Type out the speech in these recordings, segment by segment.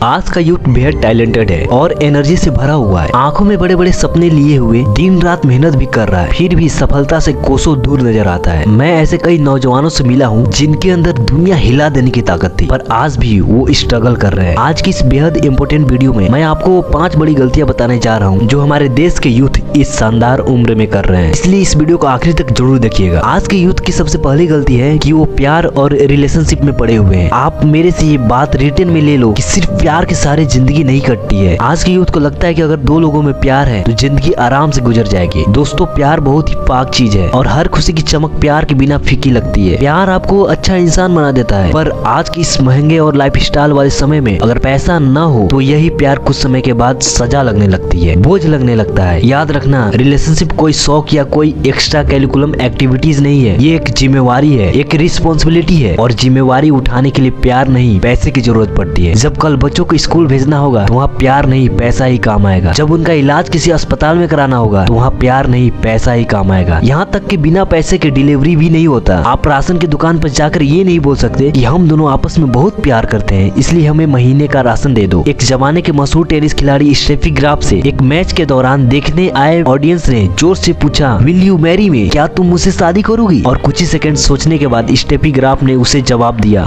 आज का यूथ बेहद टैलेंटेड है और एनर्जी से भरा हुआ है। आंखों में बड़े बड़े सपने लिए हुए दिन रात मेहनत भी कर रहा है, फिर भी सफलता से कोसों दूर नजर आता है। मैं ऐसे कई नौजवानों से मिला हूँ जिनके अंदर दुनिया हिला देने की ताकत थी, पर आज भी वो स्ट्रगल कर रहे हैं। आज की इस बेहद इंपॉर्टेंट वीडियो में मैं आपको 5 बड़ी गलतियां बताने जा रहा हूँ जो हमारे देश के यूथ इस शानदार उम्र में कर रहे हैं, इसलिए इस वीडियो को आखिरी तक जरूर देखिएगा। आज के यूथ की सबसे पहली गलती है कि वो प्यार और रिलेशनशिप में पड़े हुए हैं। आप मेरे से ये बात रिटर्न में ले लो कि सिर्फ प्यार के सारे जिंदगी नहीं कटती है। आज के यूथ को लगता है कि अगर दो लोगों में प्यार है तो जिंदगी आराम से गुजर जाएगी। दोस्तों, प्यार बहुत ही पाक चीज है और हर खुशी की चमक प्यार के बिना फीकी लगती है। प्यार आपको अच्छा इंसान बना देता है, पर आज की इस महंगे और लाइफस्टाइल वाले समय में अगर पैसा न हो तो यही प्यार कुछ समय के बाद सजा लगने लगती है, बोझ लगने लगता है। याद रखना, रिलेशनशिप कोई शौक या कोई एक्स्ट्रा कैरिकुलम एक्टिविटीज नहीं है, ये एक जिम्मेवारी है, एक रिस्पॉन्सिबिलिटी है। और जिम्मेवारी उठाने के लिए प्यार नहीं पैसे की जरूरत पड़ती है। जब कल बच्चों को स्कूल भेजना होगा तो वहाँ प्यार नहीं पैसा ही काम आएगा। जब उनका इलाज किसी अस्पताल में कराना होगा तो वहाँ प्यार नहीं पैसा ही काम आएगा। यहाँ तक कि बिना पैसे के डिलीवरी भी नहीं होता। आप राशन की दुकान पर जाकर ये नहीं बोल सकते कि हम दोनों आपस में बहुत प्यार करते हैं, इसलिए हमें महीने का राशन दे दो। एक जमाने के मशहूर टेनिस खिलाड़ी स्टेफी ग्राफ से एक मैच के दौरान देखने आए ऑडियंस ने जोर से पूछा, विल यू मैरी मी? क्या तुम मुझसे शादी करोगी? और कुछ ही सेकंड सोचने के बाद स्टेफी ग्राफ ने उसे जवाब दिया,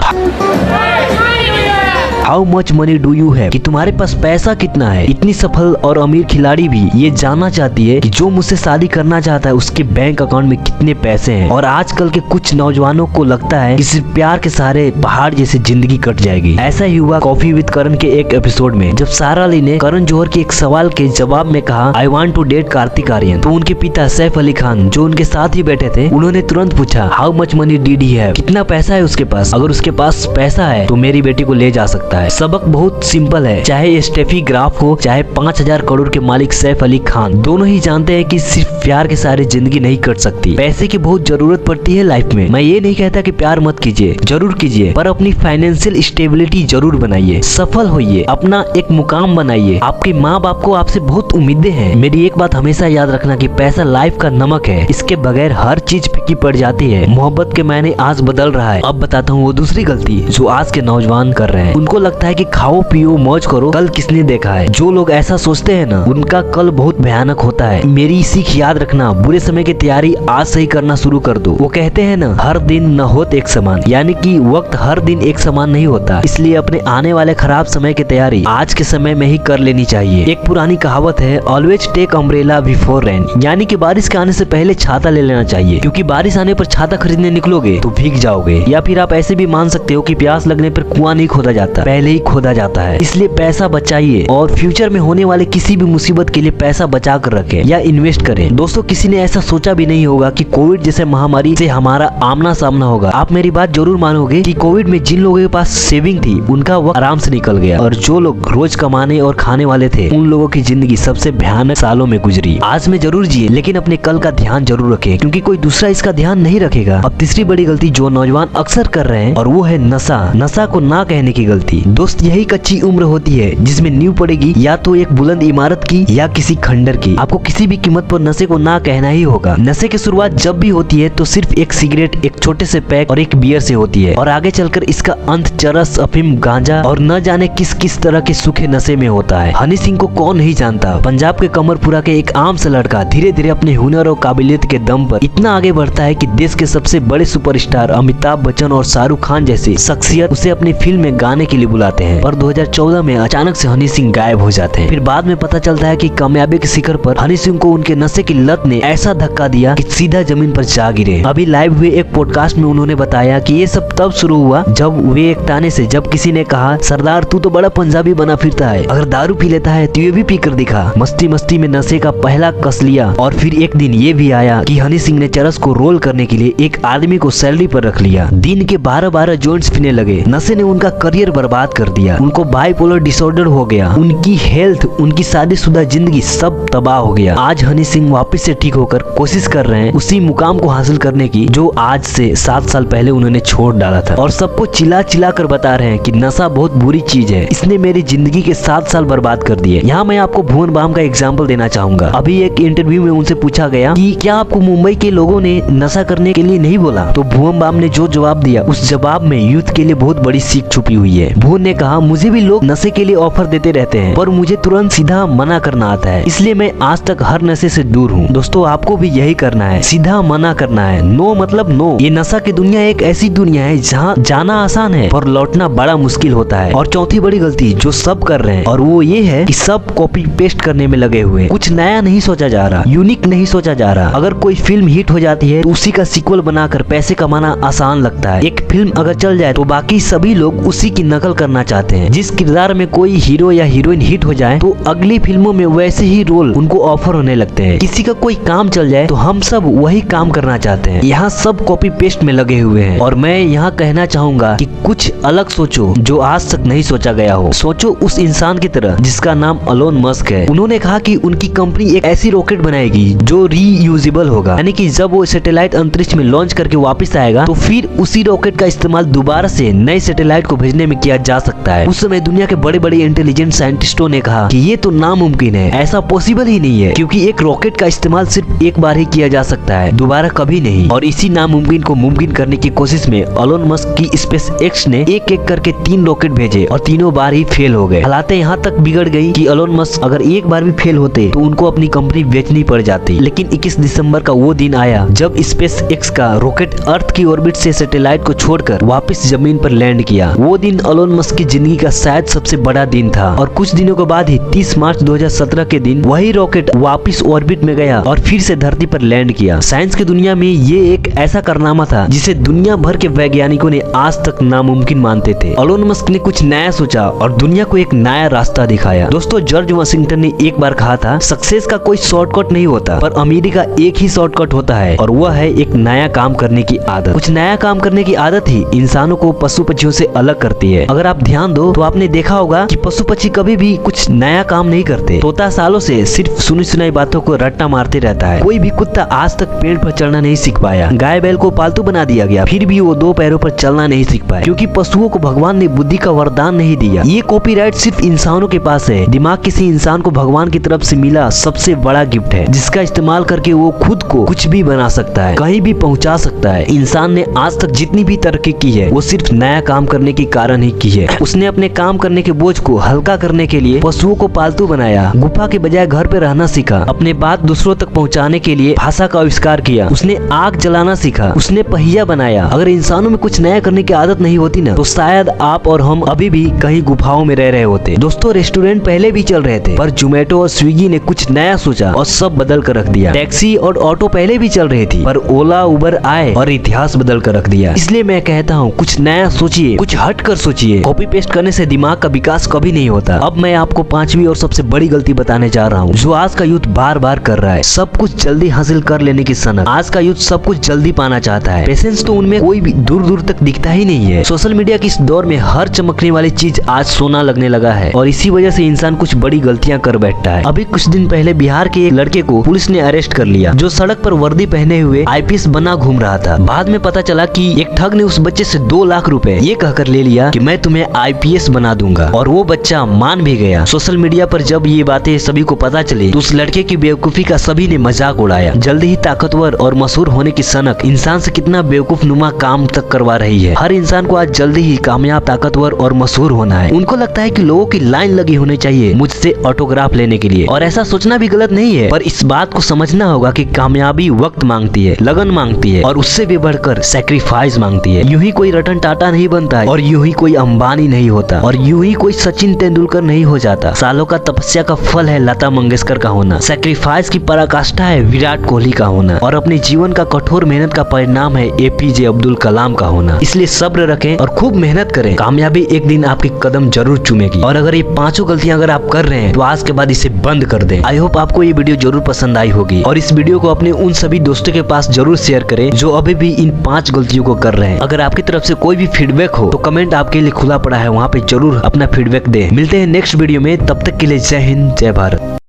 how much money do you have? कि तुम्हारे पास पैसा कितना है। इतनी सफल और अमीर खिलाड़ी भी ये जानना चाहती है कि जो मुझसे शादी करना चाहता है उसके बैंक अकाउंट में कितने पैसे हैं। और आजकल के कुछ नौजवानों को लगता है कि सिर्फ प्यार के सहारे पहाड़ जैसी जिंदगी कट जाएगी। ऐसा ही हुआ कॉफी विद करण के एक एपिसोड में, जब सारा अली ने करण जौहर के एक सवाल के जवाब में कहा, I want to date Kartik Aaryan, तो उनके पिता सैफ अली खान जो उनके साथ ही बैठे थे, उन्होंने तुरंत पूछा, how much money did he have? कितना पैसा है उसके पास? अगर उसके पास पैसा है तो मेरी बेटी को ले जा सकता है। सबक बहुत सिंपल है, चाहे स्टेफी ग्राफ हो चाहे 5000 करोड़ के मालिक सैफ अली खान, दोनों ही जानते हैं कि सिर्फ प्यार के सारे जिंदगी नहीं कट सकती। पैसे की बहुत जरूरत पड़ती है लाइफ में। मैं ये नहीं कहता कि प्यार मत कीजिए, जरूर कीजिए, पर अपनी फाइनेंशियल स्टेबिलिटी जरूर बनाइए, सफल होइए, अपना एक मुकाम बनाइए। आपके माँ बाप को आपसे बहुत उम्मीदें हैं। मेरी एक बात हमेशा याद रखना कि पैसा लाइफ का नमक है, इसके बगैर हर चीज फीकी पड़ जाती है। मोहब्बत के मायने आज बदल रहा है। अब बताता हूँ वो दूसरी गलती जो आज के नौजवान कर रहे हैं। उनको लगता है कि खाओ पियो मौज करो, कल किसने देखा है। जो लोग ऐसा सोचते हैं ना, उनका कल बहुत भयानक होता है। मेरी सीख याद रखना, बुरे समय की तैयारी आज से ही करना शुरू कर दो। वो कहते हैं ना, हर दिन न होत एक समान, यानी कि वक्त हर दिन एक समान नहीं होता, इसलिए अपने आने वाले खराब समय की तैयारी आज के समय में ही कर लेनी चाहिए। एक पुरानी कहावत है, always take umbrella before rain, यानी कि बारिश के आने से पहले छाता ले लेना चाहिए, क्योंकि बारिश आने पर छाता खरीदने निकलोगे तो भीग जाओगे। या फिर आप ऐसे भी मान सकते हो कि प्यास लगने पर कुआं नहीं खोदा जाता, पहले ही खोदा जाता है। इसलिए पैसा बचाइए और फ्यूचर में होने वाले किसी भी मुसीबत के लिए पैसा बचा कर रखें या इन्वेस्ट करें। दोस्तों, किसी ने ऐसा सोचा भी नहीं होगा कि कोविड जैसे महामारी से हमारा आमना सामना होगा। आप मेरी बात जरूर मानोगे कि कोविड में जिन लोगों के पास सेविंग थी उनका वक्त आराम से निकल गया, और जो लोग रोज कमाने और खाने वाले थे उन लोगों की जिंदगी सबसे भयानक सालों में गुजरी। आज में जरूर जिए, लेकिन अपने कल का ध्यान जरूर रखें, क्योंकि कोई दूसरा इसका ध्यान नहीं रखेगा। अब तीसरी बड़ी गलती जो नौजवान अक्सर कर रहे हैं, और वो है नशा। नशा को ना कहने की गलती। दोस्त, यही कच्ची उम्र होती है जिसमें नींव पड़ेगी या तो एक बुलंद इमारत की या किसी खंडर की। आपको किसी भी कीमत पर नशे को ना कहना ही होगा। नशे की शुरुआत जब भी होती है तो सिर्फ एक सिगरेट, एक छोटे से पैक और एक बियर से होती है, और आगे चलकर इसका अंत चरस, अफीम, गांजा और न जाने किस किस तरह के सूखे नशे में होता है। हनी सिंह को कौन नहीं जानता। पंजाब के कमरपुरा के एक आम सा लड़का धीरे धीरे अपने हुनर और काबिलियत के दम पर इतना आगे बढ़ता है कि देश के सबसे बड़े सुपरस्टार अमिताभ बच्चन और शाहरुख खान जैसे शख्सियत उसे अपनी फिल्म में गाने के लिए बुलाते हैं। पर 2014 में अचानक से हनी सिंह गायब हो जाते हैं। फिर बाद में पता चलता है कि कामयाबी के शिखर पर हनी सिंह को उनके नशे की लत ने ऐसा धक्का दिया कि सीधा जमीन पर जा गिरे। अभी लाइव हुए एक पॉडकास्ट में उन्होंने बताया कि ये सब तब शुरू हुआ जब वे एक ताने से, जब किसी ने कहा, सरदार तू तो बड़ा पंजाबी बना फिरता है, अगर दारू पी लेता है तो ये भी पी कर दिखा। मस्ती मस्ती में नशे का पहला कस लिया। और फिर एक दिन ये भी आया कि हनी सिंह ने चरस को रोल करने के लिए एक आदमी को सैलरी पर रख लिया। दिन के 12-12 जॉइंट्स पीने लगे। नशे ने उनका करियर बर्बाद कर दिया। उनको बाइपोलर डिसऑर्डर हो गया। उनकी हेल्थ, उनकी शादीशुदा जिंदगी सब तबाह हो गया। आज हनी सिंह वापस से ठीक होकर कोशिश कर रहे हैं उसी मुकाम को हासिल करने की जो आज से 7 साल पहले उन्होंने छोड़ डाला था, और सबको चिल्ला चिल्ला कर बता रहे हैं कि नशा बहुत बुरी चीज है, इसने मेरी जिंदगी के 7 साल बर्बाद कर दिए। यहाँ मैं आपको भुवन बाम का एग्जाम्पल देना चाहूंगा। अभी एक इंटरव्यू में उनसे पूछा गया कि क्या आपको मुंबई के लोगों ने नशा करने के लिए नहीं बोला, तो भुवन बाम ने जो जवाब दिया उस जवाब में यूथ के लिए बहुत बड़ी सीख छुपी हुई है। रोहन ने कहा, मुझे भी लोग नशे के लिए ऑफर देते रहते हैं पर मुझे तुरंत सीधा मना करना आता है, इसलिए मैं आज तक हर नशे से दूर हूँ। दोस्तों आपको भी यही करना है, सीधा मना करना है। नो मतलब नो। ये नशा की दुनिया एक ऐसी दुनिया है जहाँ जाना आसान है पर लौटना बड़ा मुश्किल होता है। और चौथी बड़ी गलती जो सब कर रहे हैं और वो ये है कि सब कॉपी पेस्ट करने में लगे हुए हैं। कुछ नया नहीं सोचा जा रहा, यूनिक नहीं सोचा जा रहा। अगर कोई फिल्म हिट हो जाती है तो उसी का सीक्वल बनाकर पैसे कमाना आसान लगता है। एक फिल्म अगर चल जाए तो बाकी सभी लोग उसी की नकल करना चाहते हैं। जिस किरदार में कोई हीरो या हीरोइन हिट हो जाए तो अगली फिल्मों में वैसे ही रोल उनको ऑफर होने लगते हैं। किसी का कोई काम चल जाए तो हम सब वही काम करना चाहते हैं। यहाँ सब कॉपी पेस्ट में लगे हुए हैं और मैं यहाँ कहना चाहूंगा कि कुछ अलग सोचो जो आज तक नहीं सोचा गया हो। सोचो उस इंसान की तरह जिसका नाम एलोन मस्क है। उन्होंने कहा कि उनकी कंपनी एक ऐसी रॉकेट बनाएगी जो रीयूजेबल होगा, यानी कि जब वो सैटेलाइट अंतरिक्ष में लॉन्च करके वापस आएगा तो फिर उसी रॉकेट का इस्तेमाल दोबारा से नए सैटेलाइट को भेजने में किया जा सकता है। उस समय दुनिया के बड़े बड़े इंटेलिजेंट साइंटिस्टों ने कहा कि ये तो नामुमकिन है, ऐसा पॉसिबल ही नहीं है, क्योंकि एक रॉकेट का इस्तेमाल सिर्फ एक बार ही किया जा सकता है, दोबारा कभी नहीं। और इसी नामुमकिन को मुमकिन करने की कोशिश में एलोन मस्क की स्पेस एक्स ने एक एक करके 3 रॉकेट भेजे और तीनों बार ही फेल हो गए। हालातें यहाँ तक बिगड़ गई कि एलोन मस्क अगर एक बार भी फेल होते तो उनको अपनी कंपनी बेचनी पड़ जाती। लेकिन 21 दिसंबर का वो दिन आया जब स्पेस एक्स का रॉकेट अर्थ की ऑर्बिट से सैटेलाइट को छोड़कर वापस जमीन पर लैंड किया। वो दिन एलोन मस्क की जिंदगी का शायद सबसे बड़ा दिन था। और कुछ दिनों के बाद ही 30 मार्च 2017 के दिन वही रॉकेट वापस ऑर्बिट में गया और फिर से धरती पर लैंड किया। साइंस की दुनिया में ये एक ऐसा कारनामा था जिसे दुनिया भर के वैज्ञानिकों ने आज तक नामुमकिन मानते थे। एलोन मस्क ने कुछ नया सोचा और दुनिया को एक नया रास्ता दिखाया। दोस्तों जॉर्ज वाशिंगटन ने एक बार कहा था, सक्सेस का कोई शॉर्टकट नहीं होता पर अमीरी का एक ही शॉर्टकट होता है और वह है एक नया काम करने की आदत। कुछ नया काम करने की आदत ही इंसानों को पशु पक्षियों से अलग करती है। अगर आप ध्यान दो तो आपने देखा होगा कि पशु पक्षी कभी भी कुछ नया काम नहीं करते। तोता सालों से सिर्फ सुनी सुनाई बातों को रट्टा मारते रहता है। कोई भी कुत्ता आज तक पेड़ पर चढ़ना नहीं सीख पाया। गाय बैल को पालतू बना दिया गया फिर भी वो 2 पैरों पर चलना नहीं सीख पाए, क्योंकि पशुओं को भगवान ने बुद्धि का वरदान नहीं दिया। ये कॉपीराइट सिर्फ इंसानों के पास है। दिमाग किसी इंसान को भगवान की तरफ से मिला सबसे बड़ा गिफ्ट है, जिसका इस्तेमाल करके वो खुद को कुछ भी बना सकता है, कहीं भी पहुंचा सकता है। इंसान ने आज तक जितनी भी तरक्की की है वो सिर्फ नया काम करने के कारण ही की है। उसने अपने काम करने के बोझ को हल्का करने के लिए पशुओं को पालतू बनाया, गुफा के बजाय घर पे रहना सीखा, अपने बात दूसरों तक पहुंचाने के लिए भाषा का आविष्कार किया, उसने आग जलाना सीखा, उसने पहिया बनाया। अगर इंसानों में कुछ नया करने की आदत नहीं होती ना तो शायद आप और हम अभी भी कहीं गुफाओं में रह रहे होते। दोस्तों रेस्टोरेंट पहले भी चल रहे थे पर जोमेटो और स्विगी ने कुछ नया सोचा और सब बदल कर रख दिया। टैक्सी और ऑटो पहले भी चल रही थी पर ओला उबर आए और इतिहास बदल कर रख दिया। इसलिए मैं कहता हूँ कुछ नया सोचिए, कुछ हट कर सोचिए। कॉपी पेस्ट करने से दिमाग का विकास कभी नहीं होता। अब मैं आपको 5वीं और सबसे बड़ी गलती बताने जा रहा हूँ जो आज का यूथ बार बार कर रहा है। सब कुछ जल्दी हासिल कर लेने की सनक। आज का यूथ सब कुछ जल्दी पाना चाहता है। पेशेंस तो उनमें कोई भी दूर दूर तक दिखता ही नहीं है। सोशल मीडिया की इस दौर में हर चमकने वाली चीज आज सोना लगने लगा है और इसी वजह से इंसान कुछ बड़ी गलतियां कर बैठता है। अभी कुछ दिन पहले बिहार के एक लड़के को पुलिस ने अरेस्ट कर लिया जो सड़क पर वर्दी पहने हुए आईपीएस बना घूम रहा था। बाद में पता चला कि एक ठग ने उस बच्चे से 2 लाख रुपए ये कहकर ले लिया कि मैं तुम्हें आईपीएस बना दूंगा और वो बच्चा मान भी गया। सोशल मीडिया पर जब ये बातें सभी को पता चली तो उस लड़के की बेवकूफी का सभी ने मजाक उड़ाया। जल्दी ही ताकतवर और मशहूर होने की सनक इंसान से कितना बेवकूफ नुमा काम तक करवा रही है। हर इंसान को आज जल्दी ही कामयाब, ताकतवर और मशहूर होना है। उनको लगता है कि लोगों की लाइन लगी होनी चाहिए मुझसे ऑटोग्राफ लेने के लिए, और ऐसा सोचना भी गलत नहीं है पर इस बात को समझना होगा कि कामयाबी वक्त मांगती है, लगन मांगती है और उससे भी बढ़कर सैक्रिफाइस मांगती है। यूं ही कोई रतन टाटा नहीं बनता है और यूं ही कोई अंबानी नहीं होता और यूं ही कोई सचिन तेंदुलकर नहीं हो जाता। सालों का तपस्या का फल है लता मंगेशकर का होना, सैक्रिफाइस की पराकाष्ठा है विराट कोहली का होना और अपने जीवन का कठोर मेहनत का परिणाम है एपीजे अब्दुल कलाम का होना। इसलिए सब्र रखें और खूब मेहनत करें। कामयाबी एक दिन आपके कदम जरूर चूमेगी। और अगर ये 5 गलतियां अगर आप कर रहे हैं तो आज के बाद इसे बंद कर दें। आई होप आपको ये वीडियो जरूर पसंद आई होगी और इस वीडियो को अपने उन सभी दोस्तों के पास जरूर शेयर करें जो अभी भी इन 5 गलतियों को कर रहे हैं। अगर आपकी तरफ से कोई भी फीडबैक हो तो कमेंट आपके लिए खुला पड़ा है, वहाँ पे जरूर अपना फीडबैक दें। मिलते हैं नेक्स्ट वीडियो में, तब तक के लिए जय हिंद जय भारत।